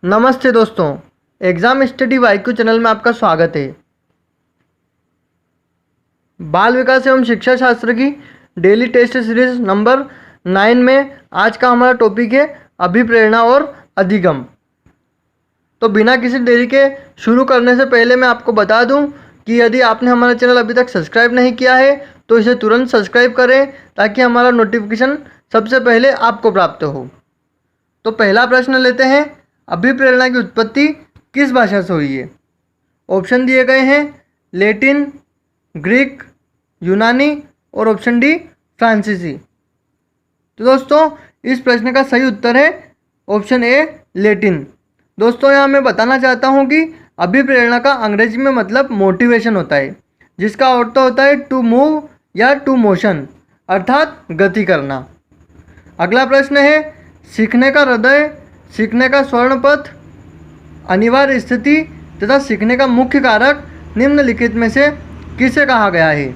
नमस्ते दोस्तों, exam study वाईक्यू channel में आपका स्वागत है। बाल विकास एवं शिक्षा शास्त्र की डेली टेस्ट सीरीज नंबर 9 में आज का हमारा टॉपिक है अभिप्रेरणा और अधिगम। तो बिना किसी देरी के शुरू करने से पहले मैं आपको बता दूं कि यदि आपने हमारा चैनल अभी तक सब्सक्राइब नहीं किया है तो इसे तुरंत सब्सक्राइब करें ताकि हमारा नोटिफिकेशन सबसे पहले आपको प्राप्त हो। तो पहला प्रश्न लेते हैं, अभिप्रेरणा की उत्पत्ति किस भाषा से हुई है? ऑप्शन दिए गए हैं लैटिन, ग्रीक, यूनानी और ऑप्शन डी फ्रांसीसी। तो दोस्तों इस प्रश्न का सही उत्तर है ऑप्शन ए लैटिन। दोस्तों यहाँ मैं बताना चाहता हूँ कि अभिप्रेरणा का अंग्रेजी में मतलब मोटिवेशन होता है, जिसका अर्थ होता है टू मूव या टू मोशन, अर्थात गति करना। अगला प्रश्न है, सीखने का हृदय, सीखने का स्वर्ण पथ, अनिवार्य स्थिति तथा सीखने का मुख्य कारक निम्नलिखित में से किसे कहा गया है?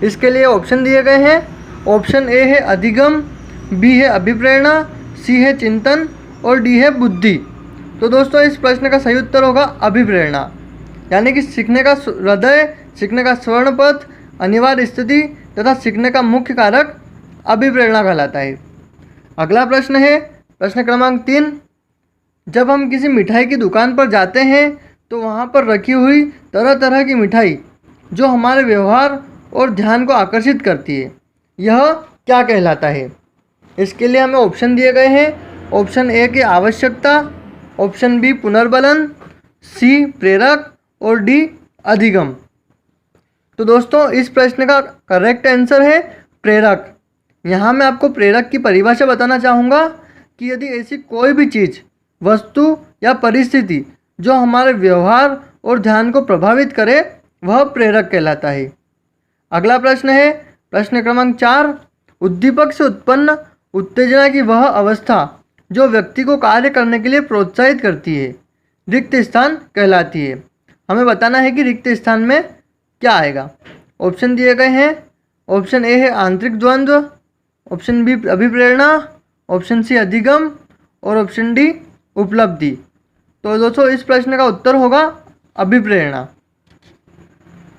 इसके लिए ऑप्शन दिए गए हैं। ऑप्शन ए है अधिगम, बी है अभिप्रेरणा, सी है चिंतन और डी है बुद्धि। तो दोस्तों इस प्रश्न का सही उत्तर होगा अभिप्रेरणा, यानी कि सीखने का हृदय, सीखने का स्वर्ण पथ, अनिवार्य स्थिति तथा सीखने का मुख्य कारक अभिप्रेरणा कहलाता है। अगला प्रश्न है प्रश्न क्रमांक 3, जब हम किसी मिठाई की दुकान पर जाते हैं तो वहाँ पर रखी हुई तरह तरह की मिठाई जो हमारे व्यवहार और ध्यान को आकर्षित करती है, यह क्या कहलाता है? इसके लिए हमें ऑप्शन दिए गए हैं। ऑप्शन ए की आवश्यकता, ऑप्शन बी पुनर्बलन, सी प्रेरक और डी अधिगम। तो दोस्तों इस प्रश्न का करेक्ट आंसर है प्रेरक। यहाँ मैं आपको प्रेरक की परिभाषा बताना चाहूँगा कि यदि ऐसी कोई भी चीज़, वस्तु या परिस्थिति जो हमारे व्यवहार और ध्यान को प्रभावित करे, वह प्रेरक कहलाता है। अगला प्रश्न है प्रश्न क्रमांक 4, उद्दीपक से उत्पन्न उत्तेजना की वह अवस्था जो व्यक्ति को कार्य करने के लिए प्रोत्साहित करती है, रिक्त स्थान कहलाती है। हमें बताना है कि रिक्त स्थान में क्या आएगा। ऑप्शन दिए गए हैं। ऑप्शन ए है आंतरिक द्वंद्व, ऑप्शन बी अभिप्रेरणा, ऑप्शन सी अधिगम और ऑप्शन डी उपलब्धि। तो दोस्तों इस प्रश्न का उत्तर होगा अभिप्रेरणा।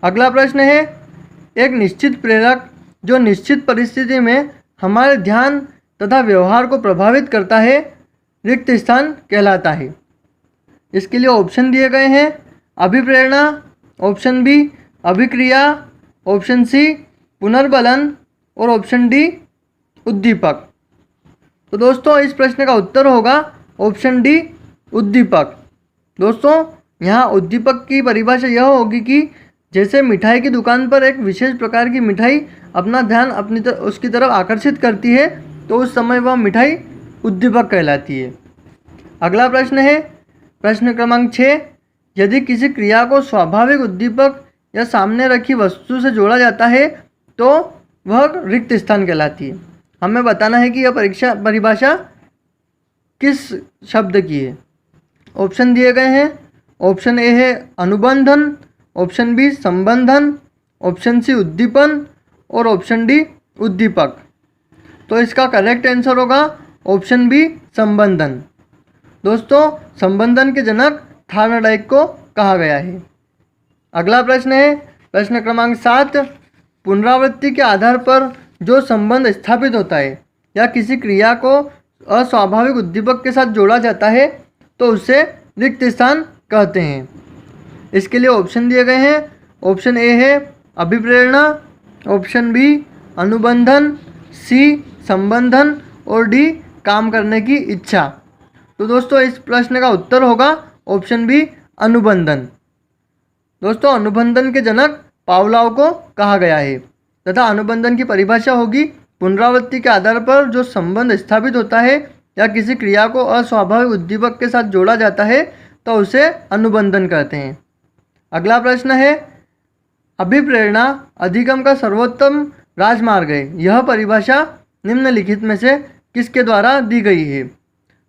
अगला प्रश्न है, एक निश्चित प्रेरक जो निश्चित परिस्थिति में हमारे ध्यान तथा व्यवहार को प्रभावित करता है, रिक्त स्थान कहलाता है। इसके लिए ऑप्शन दिए गए हैं अभिप्रेरणा, ऑप्शन बी अभिक्रिया, ऑप्शन सी पुनर्बलन और ऑप्शन डी उद्दीपक। तो दोस्तों इस प्रश्न का उत्तर होगा ऑप्शन डी उद्दीपक। दोस्तों यहाँ उद्दीपक की परिभाषा यह होगी कि जैसे मिठाई की दुकान पर एक विशेष प्रकार की मिठाई अपना ध्यान उसकी तरफ आकर्षित करती है, तो उस समय वह मिठाई उद्दीपक कहलाती है। अगला प्रश्न है प्रश्न क्रमांक 6, यदि किसी क्रिया को स्वाभाविक उद्दीपक या सामने रखी वस्तु से जोड़ा जाता है तो वह रिक्त स्थान कहलाती है। हमें बताना है कि यह परिभाषा किस शब्द की है। ऑप्शन दिए गए हैं। ऑप्शन ए है अनुबंधन, ऑप्शन बी संबंधन, ऑप्शन सी उद्दीपन और ऑप्शन डी उद्दीपक। तो इसका करेक्ट आंसर होगा ऑप्शन बी संबंधन। दोस्तों संबंधन के जनक थार्नडाइक को कहा गया है। अगला प्रश्न है प्रश्न क्रमांक 7, पुनरावृत्ति के आधार पर जो संबंध स्थापित होता है या किसी क्रिया को अस्वाभाविक उद्दीपक के साथ जोड़ा जाता है तो उसे रिक्त स्थान कहते हैं। इसके लिए ऑप्शन दिए गए हैं। ऑप्शन ए है अभिप्रेरणा, ऑप्शन बी अनुबंधन, सी संबंधन और डी काम करने की इच्छा। तो दोस्तों इस प्रश्न का उत्तर होगा ऑप्शन बी अनुबंधन। दोस्तों अनुबंधन के जनक पावलोव को कहा गया है तथा अनुबंधन की परिभाषा होगी पुनरावृत्ति के आधार पर जो संबंध स्थापित होता है या किसी क्रिया को अस्वाभाविक उद्दीपक के साथ जोड़ा जाता है तो उसे अनुबंधन कहते हैं। अगला प्रश्न है, अभिप्रेरणा अधिगम का सर्वोत्तम राजमार्ग है, यह परिभाषा निम्नलिखित में से किसके द्वारा दी गई है?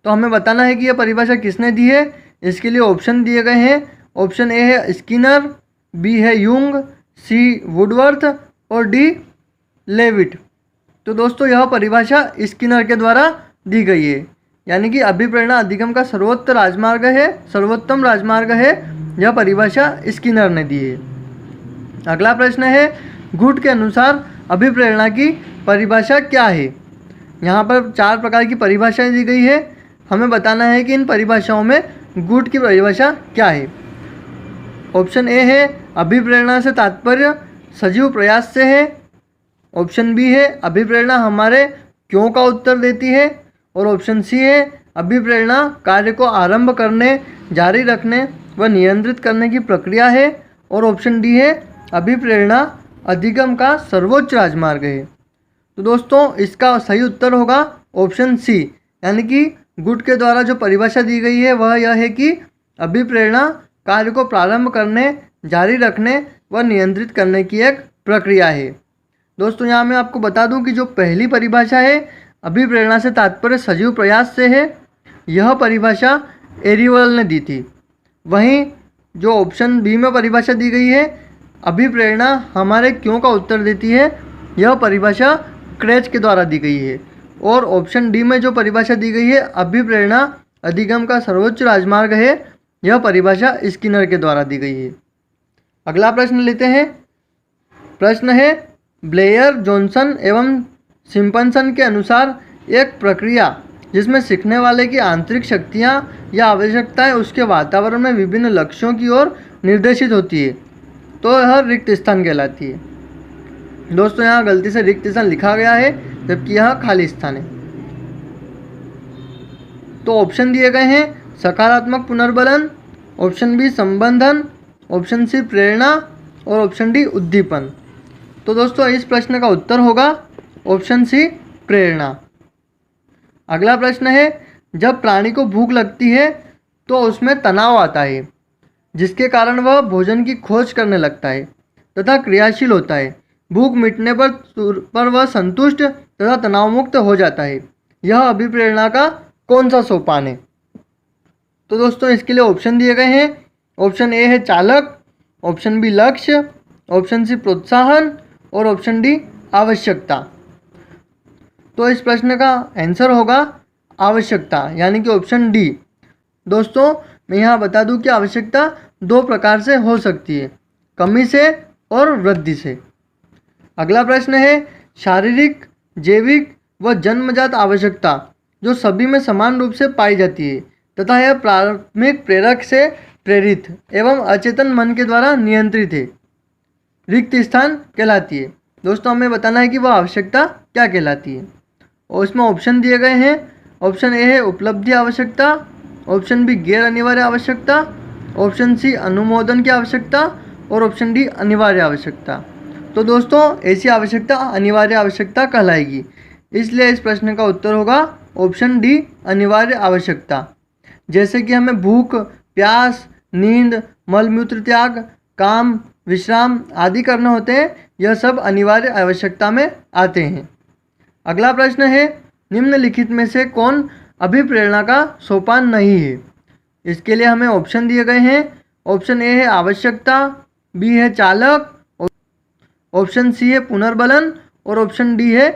तो हमें बताना है कि यह परिभाषा किसने दी है। इसके लिए ऑप्शन दिए गए हैं। ऑप्शन ए है स्किनर, बी है यूंग, सी वुडवर्थ और डी लेविट। तो दोस्तों यह परिभाषा स्किनर के द्वारा दी गई है। यानी कि अभिप्रेरणा अधिगम का सर्वोत्तम राजमार्ग है, यह परिभाषा स्किनर ने दी है। अगला प्रश्न है, गुड के अनुसार अभिप्रेरणा की परिभाषा क्या है। यहाँ पर 4 प्रकार की परिभाषाएं दी गई है। हमें बताना है कि इन परिभाषाओं में गुड की परिभाषा क्या है। ऑप्शन ए है, अभिप्रेरणा से तात्पर्य सजीव प्रयास से है। ऑप्शन बी है, अभिप्रेरणा हमारे क्यों का उत्तर देती है। और ऑप्शन सी है, अभिप्रेरणा कार्य को आरंभ करने, जारी रखने व नियंत्रित करने की प्रक्रिया है। और ऑप्शन डी है, अभिप्रेरणा अधिगम का सर्वोच्च राजमार्ग है। तो दोस्तों इसका सही उत्तर होगा ऑप्शन सी, यानी कि गुड के द्वारा जो परिभाषा दी गई है वह यह है कि अभिप्रेरणा कार्य को प्रारंभ करने, जारी रखने व नियंत्रित करने की एक प्रक्रिया है। दोस्तों यहाँ मैं आपको बता दूं कि जो पहली परिभाषा है, अभिप्रेरणा से तात्पर्य सजीव प्रयास से है, यह परिभाषा एरिवल ने दी थी। वहीं जो ऑप्शन बी में परिभाषा दी गई है, अभिप्रेरणा हमारे क्यों का उत्तर देती है, यह परिभाषा क्रेच के द्वारा दी गई है। और ऑप्शन डी में जो परिभाषा दी गई है, अभिप्रेरणा अधिगम का सर्वोच्च राजमार्ग है, यह परिभाषा स्किनर के द्वारा दी गई है। अगला प्रश्न लेते हैं। प्रश्न है, ब्लेयर, जॉनसन एवं सिम्पसन के अनुसार एक प्रक्रिया जिसमें सीखने वाले की आंतरिक शक्तियाँ या आवश्यकताएं उसके वातावरण में विभिन्न लक्ष्यों की ओर निर्देशित होती है, तो यह रिक्त स्थान कहलाती है। दोस्तों यहाँ गलती से रिक्त स्थान लिखा गया है, जबकि यह खाली स्थान है। तो ऑप्शन दिए गए हैं, सकारात्मक पुनर्बलन, ऑप्शन बी संबंधन, ऑप्शन सी प्रेरणा और ऑप्शन डी उद्दीपन। तो दोस्तों इस प्रश्न का उत्तर होगा ऑप्शन सी प्रेरणा। अगला प्रश्न है, जब प्राणी को भूख लगती है तो उसमें तनाव आता है, जिसके कारण वह भोजन की खोज करने लगता है तथा क्रियाशील होता है। भूख मिटने पर वह संतुष्ट तथा तनाव मुक्त हो जाता है। यह अभिप्रेरणा का कौन सा सोपान है। तो दोस्तों इसके लिए ऑप्शन दिए गए हैं। ऑप्शन ए है चालक, ऑप्शन बी लक्ष्य, ऑप्शन सी प्रोत्साहन और ऑप्शन डी आवश्यकता। तो इस प्रश्न का आंसर होगा आवश्यकता, यानी कि ऑप्शन डी। दोस्तों मैं यहाँ बता दूँ कि आवश्यकता 2 प्रकार से हो सकती है, कमी से और वृद्धि से। अगला प्रश्न है, शारीरिक, जैविक व जन्मजात आवश्यकता जो सभी में समान रूप से पाई जाती है तथा यह प्राथमिक प्रेरक से प्रेरित एवं अचेतन मन के द्वारा नियंत्रित है, रिक्त स्थान कहलाती है। दोस्तों हमें बताना है कि वह आवश्यकता क्या कहलाती है। और इसमें ऑप्शन दिए गए हैं। ऑप्शन ए है उपलब्धि आवश्यकता, ऑप्शन बी गैर अनिवार्य आवश्यकता, ऑप्शन सी अनुमोदन की आवश्यकता और ऑप्शन डी अनिवार्य आवश्यकता। तो दोस्तों ऐसी आवश्यकता अनिवार्य आवश्यकता कहलाएगी, इसलिए इस प्रश्न का उत्तर होगा ऑप्शन डी अनिवार्य आवश्यकता। जैसे कि हमें भूख, प्यास, नींद, मलमूत्र त्याग, काम, विश्राम आदि करने होते हैं, यह सब अनिवार्य आवश्यकता में आते हैं। अगला प्रश्न है, निम्नलिखित में से कौन अभिप्रेरणा का सोपान नहीं है। इसके लिए हमें ऑप्शन दिए गए हैं। ऑप्शन ए है आवश्यकता, बी है चालक, ऑप्शन सी है पुनर्बलन और ऑप्शन डी है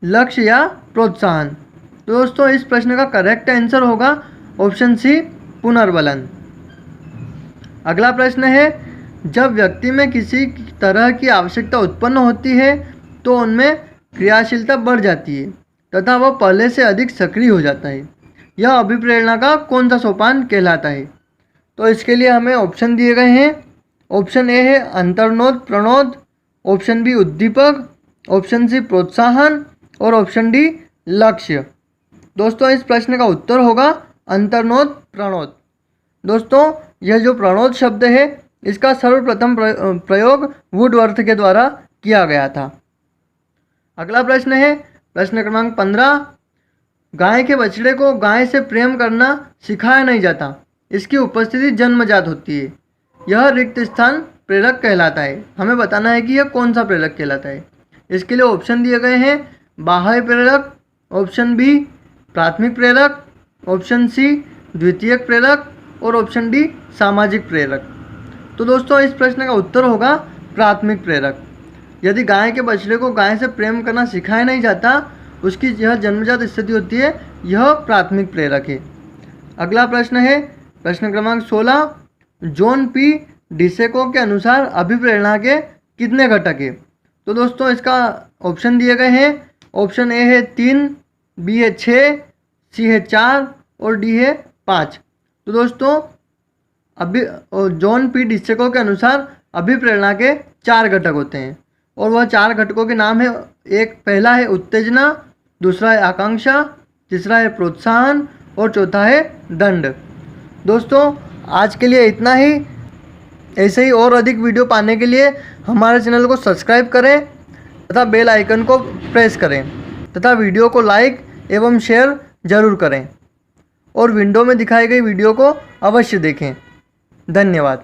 लक्ष्य या प्रोत्साहन। तो दोस्तों इस प्रश्न का करेक्ट आंसर होगा ऑप्शन सी पुनर्बलन। अगला प्रश्न है, जब व्यक्ति में किसी तरह की आवश्यकता उत्पन्न होती है तो उनमें क्रियाशीलता बढ़ जाती है तथा वह पहले से अधिक सक्रिय हो जाता है। यह अभिप्रेरणा का कौन सा सोपान कहलाता है। तो इसके लिए हमें ऑप्शन दिए गए हैं। ऑप्शन ए है अंतर्नोद प्रणोद, ऑप्शन बी उद्दीपक, ऑप्शन सी प्रोत्साहन और ऑप्शन डी लक्ष्य। दोस्तों इस प्रश्न का उत्तर होगा अंतर्नोद प्रणोद। दोस्तों यह जो प्रणोद शब्द है इसका सर्वप्रथम प्रयोग वुडवर्थ के द्वारा किया गया था। अगला प्रश्न है प्रश्न क्रमांक 15। गाय के बछड़े को गाय से प्रेम करना सिखाया नहीं जाता, इसकी उपस्थिति जन्मजात होती है। यह रिक्त स्थान प्रेरक कहलाता है। हमें बताना है कि यह कौन सा प्रेरक कहलाता है। इसके लिए ऑप्शन दिए गए हैं। बाह्य प्रेरक, ऑप्शन बी प्राथमिक प्रेरक, ऑप्शन सी द्वितीयक प्रेरक और ऑप्शन डी सामाजिक प्रेरक। तो दोस्तों इस प्रश्न का उत्तर होगा प्राथमिक प्रेरक। यदि गाय के बछड़े को गाय से प्रेम करना सिखाया नहीं जाता उसकी यह जन्मजात स्थिति होती है, यह प्राथमिक प्रेरक है। अगला प्रश्न है प्रश्न क्रमांक 16, जॉन पी डिसेको के अनुसार अभिप्रेरणा के कितने घटक है? तो दोस्तों इसका ऑप्शन दिए गए हैं। ऑप्शन ए है 3, बी है 6, सी है 4 और डी है 5। तो दोस्तों जॉन पी डिसेको के अनुसार अभिप्रेरणा के 4 घटक होते हैं और वह 4 घटकों के नाम है, पहला है उत्तेजना, दूसरा है आकांक्षा, तीसरा है प्रोत्साहन और चौथा है दंड। दोस्तों आज के लिए इतना ही। ऐसे ही और अधिक वीडियो पाने के लिए हमारे चैनल को सब्सक्राइब करें तथा बेल आइकन को प्रेस करें तथा वीडियो को लाइक एवं शेयर जरूर करें और विंडो में दिखाई गई वीडियो को अवश्य देखें। धन्यवाद।